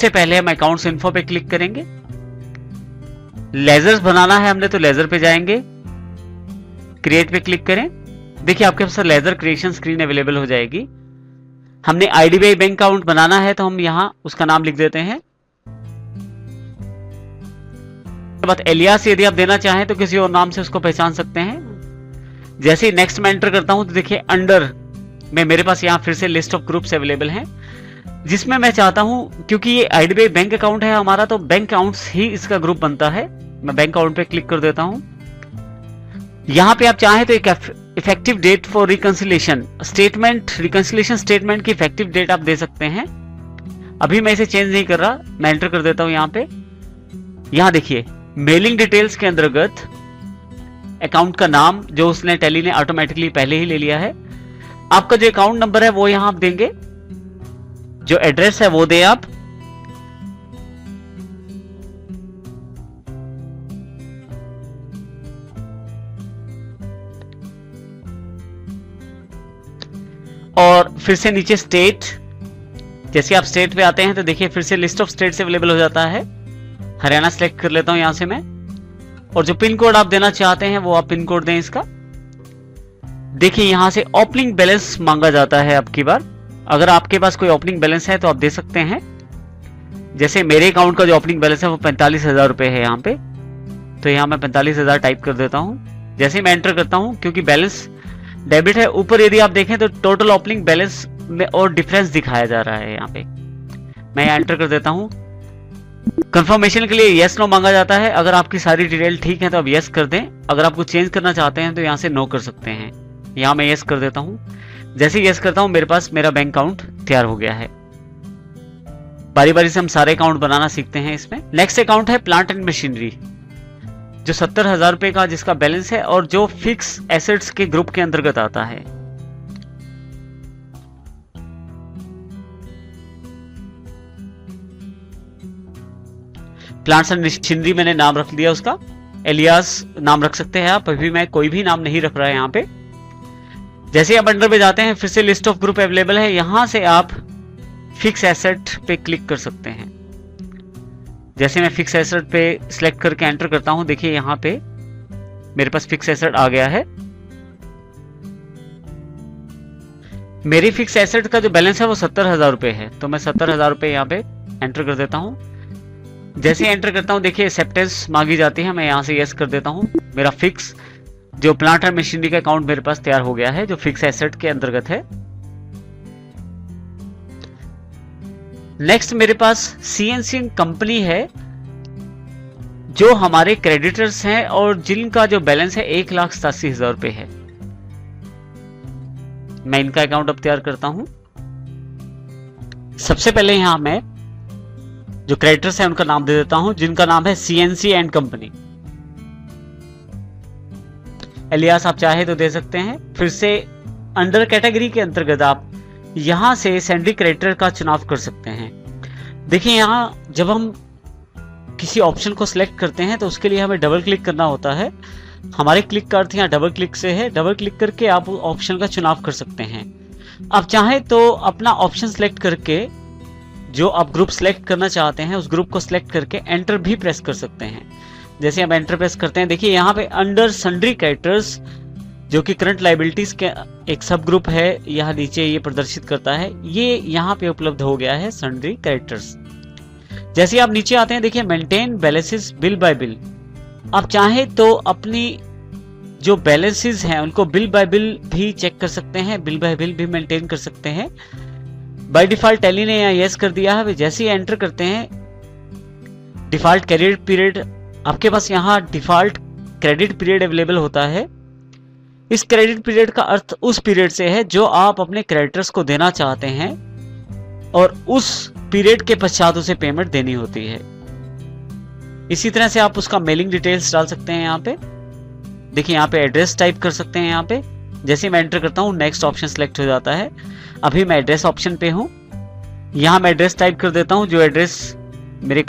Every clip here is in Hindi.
से पहले हम अकाउंट्स इन्फो पे क्लिक करेंगे। लेजर्स बनाना है हमने तो लेजर पे जाएंगे, क्रिएट पे क्लिक करें। देखिए आपके पास लेजर क्रिएशन स्क्रीन अवेलेबल हो जाएगी। हमने आईडीबीआई बैंक अकाउंट बनाना है तो हम यहां उसका नाम लिख देते हैं। बात एलियास यदि आप देना चाहें तो किसी और नाम से उसको पहचान सकते हैं। जैसे ही नेक्स्ट में एंटर करता हूं तो देखिए अंडर में मेरे पास यहां फिर से लिस्ट ऑफ ग्रुप्स अवेलेबल हैं, जिसमें मैं चाहता हूं क्योंकि ये आईडीबीआई बैंक अकाउंट है हमारा तो बैंक अकाउंट्स ही इसका ग्रुप बनता है। मैं बैंक अकाउंट पे क्लिक कर देता हूं। यहां पे आप चाहें तो एक effective date for reconciliation statement, reconciliation statement की इफेक्टिव डेट आप दे सकते हैं। अभी मैं इसे चेंज नहीं कर रहा, मैं एंटर कर देता हूं यहां पे। यहां देखिए मेलिंग डिटेल्स के अंतर्गत अकाउंट का नाम जो उसने टैली ने ऑटोमेटिकली पहले ही ले लिया है। आपका जो अकाउंट नंबर है वो यहां आप देंगे, जो एड्रेस है वो दें आप। और फिर से नीचे स्टेट, जैसे आप स्टेट पे आते हैं तो देखिए फिर से लिस्ट ऑफ स्टेट्स अवेलेबल हो जाता है। हरियाणा सेलेक्ट कर लेता हूं यहां से मैं, और जो पिन कोड आप देना चाहते हैं वो आप पिन कोड दें इसका। देखिए यहां से ओपनिंग बैलेंस मांगा जाता है। अब की बार अगर आपके पास कोई ओपनिंग बैलेंस है तो आप दे सकते हैं। जैसे मेरे अकाउंट का जो ओपनिंग बैलेंस है वो 45,000 रुपए है यहाँ पे, तो यहाँ मैं 45,000 टाइप कर देता हूँ। जैसे ही मैं एंटर करता हूँ, क्योंकि बैलेंस डेबिट है, ऊपर यदि आप देखें तो टोटल ओपनिंग बैलेंस में और डिफरेंस दिखाया जा रहा है यहाँ पे। मैं यहाँ एंटर कर देता हूँ। कंफर्मेशन के लिए यस नो मांगा जाता है। अगर आपकी सारी डिटेल ठीक है तो आप यस कर दें। अगर आपको चेंज करना चाहते हैं तो यहाँ से नो कर सकते हैं। यहाँ मैं यस कर देता हूँ। जैसे यस करता हूँ मेरे पास मेरा बैंक अकाउंट तैयार हो गया है। बारी बारी से हम सारे अकाउंट बनाना सीखते हैं इसमें। नेक्स्ट अकाउंट है प्लांट एंड मशीनरी, जो 70,000 रुपए का जिसका बैलेंस है और जो फिक्स एसेट्स के ग्रुप के अंतर्गत आता है। प्लांट्स एंड मशीनरी मैंने नाम रख दिया उसका, एलियास नाम रख सकते हैं आप। अभी मैं कोई भी नाम नहीं रख रहा है यहाँ पे। जैसे आप अंडर पे जाते हैं फिर से लिस्ट ऑफ ग्रुप अवेलेबल है, यहां से आप फिक्स एसेट पे क्लिक कर सकते हैं। जैसे मैं फिक्स एसेट पे सिलेक्ट करके एंटर करता हूं, देखिए यहां पे मेरे पास फिक्स एसेट आ गया है। मेरी फिक्स एसेट का जो बैलेंस है वो 70,000 रुपए है, तो मैं 70,000 रुपए यहाँ पे एंटर कर देता हूं। जैसे एंटर करता हूं देखिए एक्सेप्टेंस मांगी जाती है, मैं यहां से यस कर देता हूं। मेरा फिक्स जो प्लांट एंड मशीनरी का अकाउंट मेरे पास तैयार हो गया है, जो फिक्स एसेट के अंतर्गत है। नेक्स्ट मेरे पास सीएनसी कंपनी है, जो हमारे क्रेडिटर्स हैं और जिनका जो बैलेंस है 1,87,000 रुपए है। मैं इनका अकाउंट अब तैयार करता हूं। सबसे पहले यहां मैं जो क्रेडिटर्स हैं उनका नाम दे देता हूं, जिनका नाम है सीएनसी एंड कंपनी। एलियास आप चाहे तो दे सकते हैं। फिर से अंडर कैटेगरी के अंतर्गत आप यहां से सैंडरी क्रेडिटर का चुनाव कर सकते हैं। देखिए यहां जब हम किसी ऑप्शन को सिलेक्ट करते हैं तो उसके लिए हमें डबल क्लिक करना होता है। हमारे क्लिक का अर्थ यहाँ डबल क्लिक से है। डबल क्लिक करके आप ऑप्शन का चुनाव कर सकते हैं। आप चाहें तो अपना ऑप्शन सिलेक्ट करके जो आप ग्रुप सिलेक्ट करना चाहते हैं उस ग्रुप को सिलेक्ट करके एंटर भी प्रेस कर सकते हैं। जैसे हम एंटर प्रेस करते हैं, देखिए यहाँ पे अंडर सन्ड्री क्रेडिटर्स जो कि करंट लायबिलिटीज के एक सब ग्रुप है, यहाँ नीचे ये प्रदर्शित करता है। ये यहाँ पे उपलब्ध हो गया है सन्ड्री क्रेडिटर्स। जैसे आप नीचे आते हैं देखिए maintain balances bill bye bill. आप चाहें तो अपनी जो बैलेंसेस हैं उनको बिल बाय बिल भी चेक कर सकते हैं, बिल बाय बिल भी मेंटेन कर सकते हैं। बाय डिफॉल्ट टैली ने यहाँ यस कर दिया है। जैसे ही एंटर करते हैं डिफॉल्ट क्रेडिट पीरियड, आपके पास यहाँ डिफॉल्ट क्रेडिट पीरियड अवेलेबल होता है। इस क्रेडिट पीरियड का अर्थ उस पीरियड से है जो आप अपने क्रेडिटर्स को देना चाहते हैं और उस पीरियड के पश्चात उसे पेमेंट देनी होती है। इसी तरह से आप उसका मेलिंग डिटेल्स डाल सकते हैं। यहाँ पे देखिए यहाँ पे एड्रेस टाइप कर सकते हैं। यहाँ पे जैसे मैं एंटर करता हूँ नेक्स्ट ऑप्शन सेलेक्ट हो जाता है। अभी मैं एड्रेस ऑप्शन पे हूँ। यहाँ मैं एड्रेस टाइप कर देता हूँ। जो एड्रेस मेरे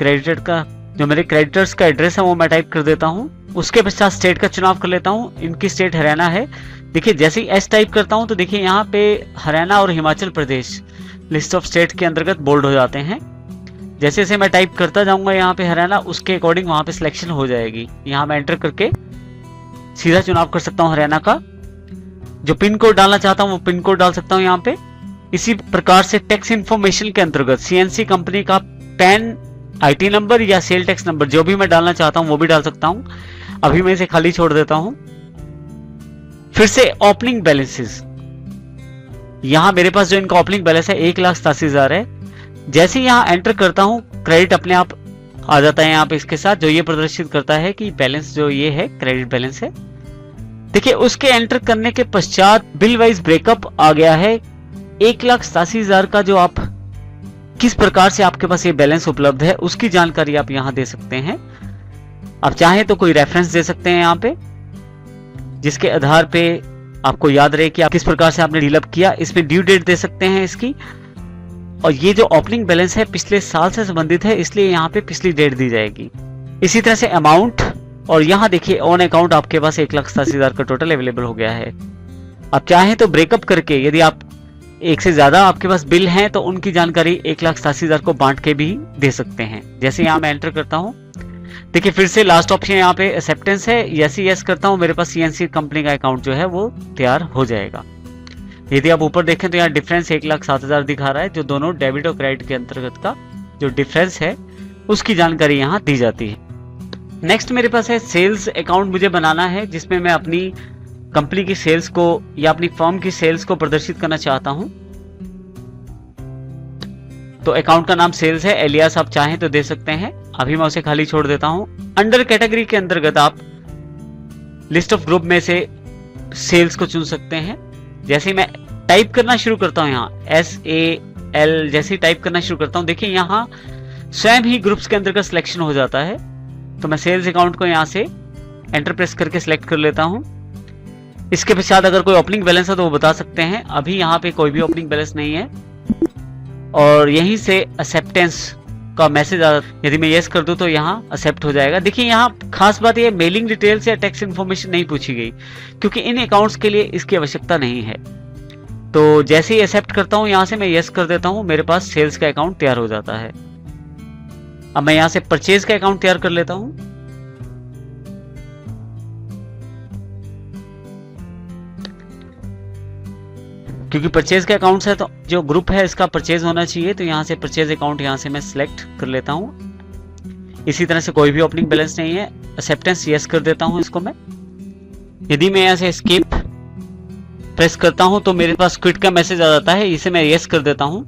क्रेडिटर्स का एड्रेस है वो मैं टाइप कर देता हूँ। उसके पश्चात स्टेट का चुनाव कर लेता हूँ। इनकी स्टेट हरियाणा है। देखिए जैसे ही एस टाइप करता हूँ तो देखिए यहाँ पे हरियाणा और Himachal Pradesh list of state के अंतर्गत बोल्ड हो जाते हैं। जैसे जैसे मैं टाइप करता जाऊंगा यहाँ पे हरियाणा, उसके अकॉर्डिंग वहां पे सिलेक्शन हो जाएगी। यहाँ मैं एंटर करके सीधा चुनाव कर सकता हूँ हरियाणा का। जो पिन कोड डालना चाहता हूँ वो पिन कोड डाल सकता हूँ यहाँ पे। इसी प्रकार से टैक्स इन्फॉर्मेशन के अंतर्गत सीएनसी कंपनी का पैन आईटी नंबर या सेल टैक्स नंबर जो भी मैं डालना चाहता हूँ वो भी डाल सकता हूँ। अभी मैं इसे खाली छोड़ देता हूँ। फिर से ओपनिंग बैलेंसेस, यहाँ मेरे पास जो इनका ओपनिंग बैलेंस है 1,87,000 है। जैसे ही यहाँ एंटर करता हूँ क्रेडिट अपने आप आ जाता है यहाँ पे इसके साथ, जो ये प्रदर्शित करता है कि बैलेंस जो ये है क्रेडिट बैलेंस है। देखिए उसके एंटर करने के पश्चात बिल वाइज ब्रेकअप आ गया है 1,87,000 का। जो आप किस प्रकार से आपके पास ये बैलेंस उपलब्ध है उसकी जानकारी आप यहाँ दे सकते हैं। आप चाहें तो कोई रेफरेंस दे सकते हैं यहाँ पे, जिसके आधार पे आपको याद रहे कि आप किस प्रकार से आपने डील किया। इसमें ड्यू डेट दे सकते हैं इसकी, और ये जो ओपनिंग बैलेंस है पिछले साल से संबंधित है, इसलिए यहाँ पे पिछली डेट दी जाएगी। इसी तरह से अमाउंट, और यहाँ देखिए ऑन अकाउंट आपके पास 1,87,000 का टोटल अवेलेबल हो गया है। आप चाहें तो ब्रेकअप करके, यदि आप एक से ज्यादा आपके पास बिल हैं तो उनकी जानकारी 1,87,000 को बांट के भी दे सकते हैं। जैसे यहाँ मैं एंटर करता हूँ, देखिए फिर से लास्ट ऑप्शन यहाँ पे एक्सेप्टेंस है, यस करता हूँ, मेरे पास सीएनसी कंपनी का अकाउंट जो है वो तैयार हो जाएगा। यदि आप ऊपर देखें तो यहाँ डिफरेंस 1,07,000 दिखा रहा है, जो दोनों डेबिट और क्रेडिट के अंतर्गत का जो डिफरेंस है उसकी जानकारी यहाँ दी जाती है। नेक्स्ट मेरे पास है सेल्स अकाउंट मुझे बनाना है, जिसमें मैं अपनी कंपनी की सेल्स को या अपनी फर्म की सेल्स को प्रदर्शित करना चाहता हूं। तो अकाउंट का नाम सेल्स है, एलियास आप चाहें तो दे सकते हैं। अभी मैं उसे खाली छोड़ देता हूं। अंडर कैटेगरी के अंतर्गत आप लिस्ट ऑफ ग्रुप में से सेल्स को चुन सकते हैं। जैसे ही मैं टाइप करना शुरू करता हूं, यहाँ SAL जैसे टाइप करना शुरू करता हूं, देखिए यहाँ स्वयं ही ग्रुप्स के अंतर्गत सिलेक्शन हो जाता है। तो मैं सेल्स अकाउंट को यहाँ से एंटर प्रेस करके सिलेक्ट कर लेता हूं। इसके पश्चात अगर कोई ओपनिंग बैलेंस है तो वो बता सकते हैं। अभी यहाँ पे कोई भी ओपनिंग बैलेंस नहीं है, और यहीं से एक्सेप्टेंस का मैसेज आ, यदि मैं यस कर दूं तो यहाँ एक्सेप्ट हो जाएगा। देखिए यहाँ खास बात ये मेलिंग डिटेल्स या टैक्स इन्फॉर्मेशन नहीं पूछी गई, क्योंकि इन अकाउंट्स के लिए इसकी आवश्यकता नहीं है। तो जैसे ही एक्सेप्ट करता हूँ यहाँ से मैं यस कर देता हूँ, मेरे पास सेल्स का अकाउंट तैयार हो जाता है। अब मैं यहाँ से परचेज का अकाउंट तैयार कर लेता हूँ। क्योंकि परचेज के अकाउंट है तो जो ग्रुप है इसका परचेज होना चाहिए, तो यहाँ से परचेज अकाउंट यहाँ से मैं सिलेक्ट कर लेता हूँ। इसी तरह से कोई भी ओपनिंग बैलेंस नहीं है, एक्सेप्टेंस यस कर देता हूँ इसको मैं। यदि मैं यहाँ से एस्केप प्रेस करता हूँ तो मेरे पास क्विट का मैसेज आ जाता है, इसे मैं यस कर देता हूँ।